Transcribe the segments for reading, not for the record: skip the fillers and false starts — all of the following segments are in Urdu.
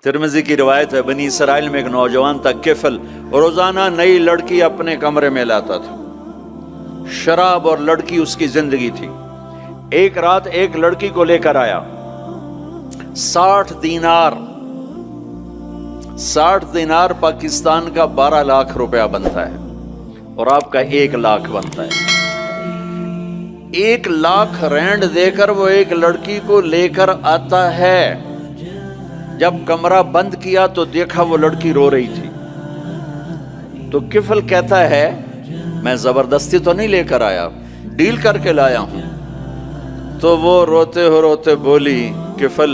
ترمذی کی روایت ہے، بنی اسرائیل میں ایک نوجوان تھا کفل، روزانہ نئی لڑکی اپنے کمرے میں لاتا تھا، شراب اور لڑکی اس کی زندگی تھی۔ ایک رات ایک لڑکی کو لے کر آیا، 60 دینار پاکستان کا 12 لاکھ روپیہ بنتا ہے، اور آپ کا 1 لاکھ بنتا ہے۔ 1 لاکھ رینڈ دے کر وہ ایک لڑکی کو لے کر آتا ہے۔ جب کمرہ بند کیا تو دیکھا وہ لڑکی رو رہی تھی، تو کفل کہتا ہے میں زبردستی تو نہیں لے کر آیا، ڈیل کر کے لایا ہوں۔ تو وہ روتے بولی، کفل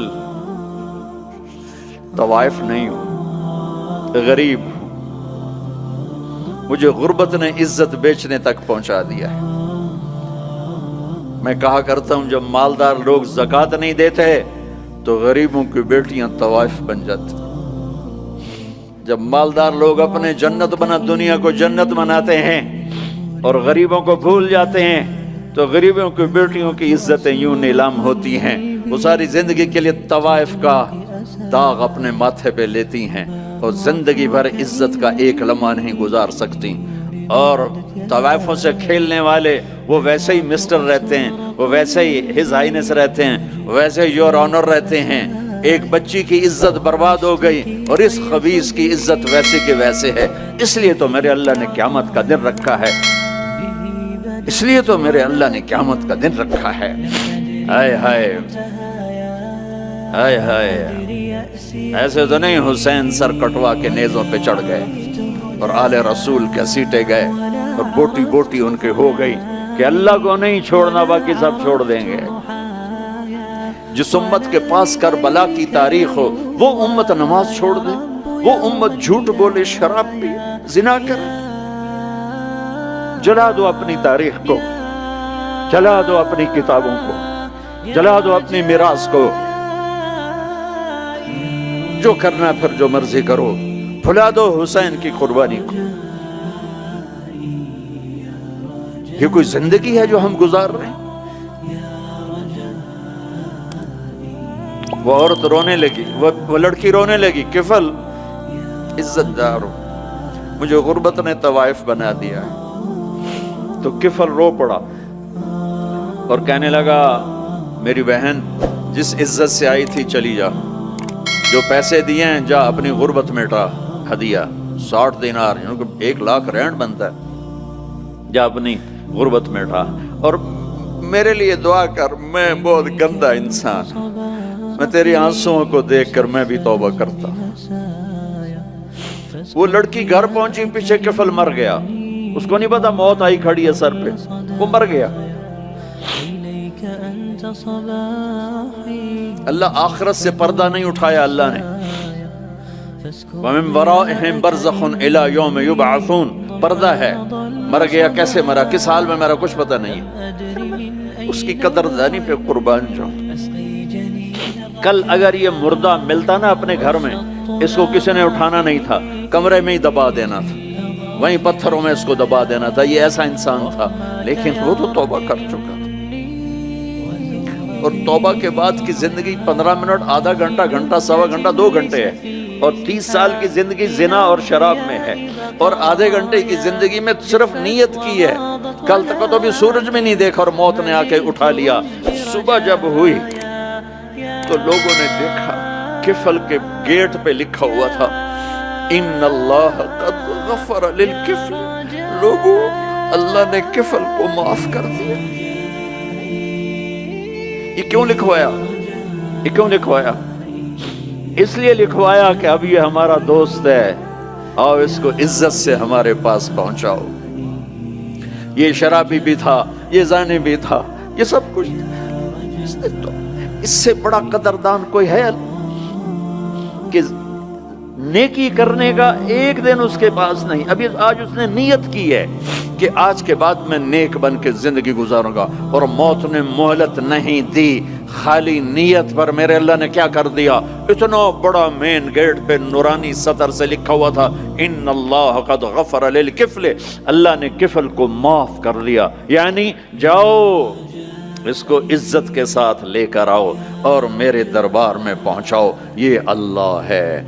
طوائف نہیں ہوں، غریب ہوں، مجھے غربت نے عزت بیچنے تک پہنچا دیا ہے۔ میں کہا کرتا ہوں جب مالدار لوگ زکوٰۃ نہیں دیتے تو غریبوں کی بیٹیاں طوائف بن جاتی۔ جب مالدار لوگ اپنے دنیا کو جنت بناتے ہیں اور غریبوں کو بھول جاتے ہیں تو غریبوں کی بیٹیوں کی عزتیں یوں نیلام ہوتی ہیں۔ وہ ساری زندگی کے لیے طوائف کا داغ اپنے ماتھے پہ لیتی ہیں اور زندگی بھر عزت کا ایک لمحہ نہیں گزار سکتی۔ اور طوائفوں سے کھیلنے والے وہ ویسے ہی مسٹر رہتے ہیں، وہ ویسے ہی ہز ہائنس رہتے ہیں، ویسے ہی یور آنر رہتے ہیں۔ ایک بچی کی عزت برباد ہو گئی اور اس خبیث کی عزت ویسے کے ویسے ہے۔ اس لیے تو میرے اللہ نے قیامت کا دن رکھا ہے، اس لیے تو میرے اللہ نے قیامت کا دن رکھا ہے۔ ہائے ہائے ہائے ہائے، ایسے تو نہیں حسین سر کٹوا کے نیزوں پہ چڑھ گئے اور آل رسول کے سیٹے گئے اور بوٹی بوٹی ان کے ہو گئی کہ اللہ کو نہیں چھوڑنا باقی سب چھوڑ دیں گے۔ جس امت کے پاس کربلا کی تاریخ ہو وہ امت نماز چھوڑ دے، وہ امت جھوٹ بولے، شراب پی، زنا کرے۔ جلا دو اپنی تاریخ کو، جلا دو اپنی کتابوں کو، جلا دو اپنی میراث کو، جو کرنا پھر جو مرضی کرو، بھلا دو حسین کی قربانی کو۔ یہ کوئی زندگی ہے جو ہم گزار رہے ہیں؟ وہ عورت رونے لگی، وہ لڑکی رونے لگی، کفل عزت دار ہو، مجھے غربت نے طوائف بنا دیا ہے۔ تو کفل رو پڑا اور کہنے لگا میری بہن جس عزت سے آئی تھی چلی جا، جو پیسے دیے ہیں جا اپنی غربت مٹا، ہدیہ 60 دینار، 1 لاکھ رینڈ بنتا ہے، جا اپنی غربت مٹا اور میرے لیے دعا کر، میں بہت گندا انسان، میں تیری آنسوؤں کو دیکھ کر میں بھی توبہ کرتا ہوں۔ وہ لڑکی گھر پہنچی، پیچھے کفل مر گیا، اس کو نہیں پتا موت آئی کھڑی ہے سر پہ، وہ مر گیا۔ اللہ آخرت سے پردہ نہیں اٹھایا اللہ نے۔ وَمِن وَرَائِهِمْ بَرْزَخٌ إِلَى يَوْمِ يُبْعَثُونَ، پردہ ہے، مر گیا، کیسے مرا، کس حال میں مرا، کچھ پتہ نہیں ہے۔ اس کی قدردانی پہ قربان جاؤ۔ کل اگر یہ مردہ ملتا نا اپنے گھر میں، اس کو کسی نے اٹھانا نہیں تھا، کمرے میں ہی دبا دینا تھا، وہیں پتھروں میں اس کو دبا دینا تھا، یہ ایسا انسان تھا، لیکن وہ تو توبہ کر چکا تھا۔ اور توبہ کے بعد کی زندگی 15 منٹ، آدھا گھنٹہ، گھنٹہ، سوا گھنٹہ، 2 گھنٹے ہے، اور 30 سال کی زندگی زنا اور شراب میں ہے، اور آدھے گھنٹے کی زندگی میں صرف نیت کی ہے۔ کل تک تو بھی سورج میں نہیں دیکھا اور موت نے آ کے اٹھا لیا۔ صبح جب ہوئی تو لوگوں نے دیکھا کفل کے گیٹ پہ لکھا ہوا تھا ان اللہ قد غفر للکفل، لوگوں اللہ نے کفل کو معاف کر دیا۔ یہ کیوں لکھوایا؟ یہ کیوں لکھوایا؟ اس لیے لکھوایا کہ اب یہ ہمارا دوست ہے، آؤ اس کو عزت سے ہمارے پاس پہنچاؤ۔ یہ شرابی بھی تھا، یہ زانی بھی تھا، یہ سب کچھ، اس سے بڑا قدردان کوئی ہے کہ نیکی کرنے کا ایک دن اس کے پاس نہیں۔ ابھی آج اس نے نیت کی ہے کہ آج کے بعد میں نیک بن کے زندگی گزاروں گا، اور موت نے مہلت نہیں دی۔ خالی نیت پر میرے اللہ نے کیا کر دیا، اتنا بڑا مین گیٹ پہ نورانی سطر سے لکھا ہوا تھا ان اللہ قد غفر للکفل، اللہ نے کفل کو معاف کر دیا۔ یعنی جاؤ اس کو عزت کے ساتھ لے کر آؤ اور میرے دربار میں پہنچاؤ، یہ اللہ ہے۔